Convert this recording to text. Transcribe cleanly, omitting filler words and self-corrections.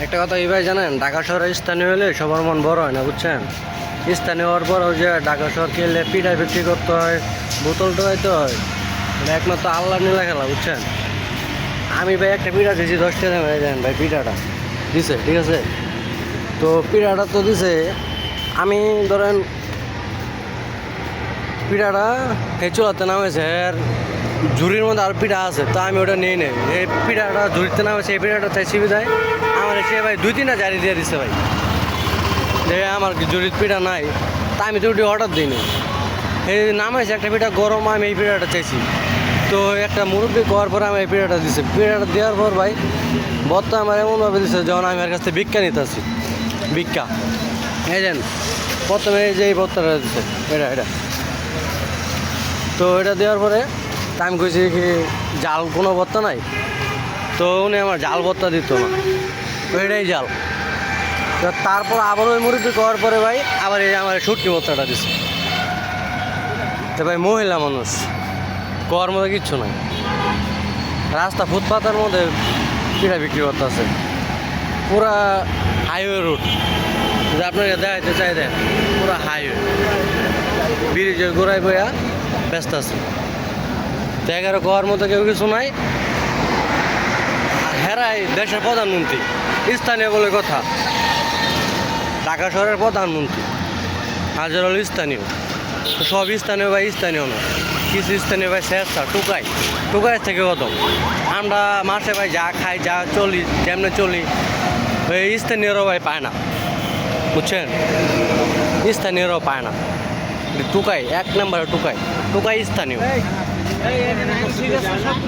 একটা কথা এই ভাই জানেন, ঢাকা শহরে স্থানীয় হলে সবার মন বড় হয় না, বুঝছেন। স্থানীয় হওয়ার পর ওই যে ঢাকা শহর খেললে পিঠা বিক্রি করতে হয়, বোতল টোকাইতে হয়, এটা একমাত্র আল্লাহ নীলা খেলা, বুঝছেন। আমি ভাই একটা পিঠা দিয়েছি 10 টাকা দামে, দেন ভাই পিঠাটা দিছে, ঠিক আছে। তো পিঠাটা তো দিছে, আমি ধরেন পিঠাটা এই চুলাতে নামেছে আর ঝুড়ির মধ্যে আর পিঠা আছে, তো আমি ওটা নিয়ে নেই। এই পিঠাটা ঝুড়িতে নামেছে, এই পিঠাটা চাইছি বিদায় আমার সে ভাই 2-3টা জারি দিয়ে দিছে ভাই, যে আমার কি ঝুড়ির পিঠা নাই, তা আমি তো ওটি অর্ডার দিইনি। এই নামাইছে একটা পিঠা গরম, আমি এই পিঠাটা চাইছি, তো একটা মুরব্বী খাওয়ার পরে আমি এই পিঠাটা দিছে। পিঠাটা দেওয়ার পর ভাই বর্তা আমার এমনভাবে দিছে যখন আমি আর কাছ থেকে ভিক্ষা নিতে আসি, ভিক্ষা। এই দেন প্রথমে এই যে এই বর্তাটা দিছে, এটা তো এটা দেওয়ার পরে তা আমি কইছি কি জাল কোনো ভর্তা নাই, তো উনি আমার জাল ভর্তা দিত না, তো এটাই জাল। তো তারপর আবার ওই মুরব্বী খাওয়ার পরে ভাই আবার এই আমার শুটকি ভর্তাটা দিছে। তো ভাই মহিলা মানুষ খাওয়ার মধ্যে কিচ্ছু নাই, রাস্তা ফুটপাতের মধ্যে পিঠা বিক্রি করতে আছে, পুরা হাইওয়ে রুট, যে আপনাকে দেখাইতে চাই দেন, পুরা হাইওয়ে ব্রিজের গোড়ায় বইয়া ব্যস্ত আছে। তো 11 খাওয়ার মতো কেউ কিছু নাই। আর হেরাই দেশের প্রধানমন্ত্রী, স্থানীয় বলে কথা, ঢাকা শহরের প্রধানমন্ত্রী হাজার স্থানীয়, তো সব স্থানীয় ভাই স্থানীয় না, কিছু স্থানীয় ভাই শেষটা টুকাই থেকে কত। আমরা মাসে ভাই যা খাই যা চলি যেমনি চলি, ওই স্থানীয়রাও ভাই পায় না, বুঝছেন, স্থানীয়রাও পায় না। টুকাই 1 নম্বরে টুকাই স্থানীয়।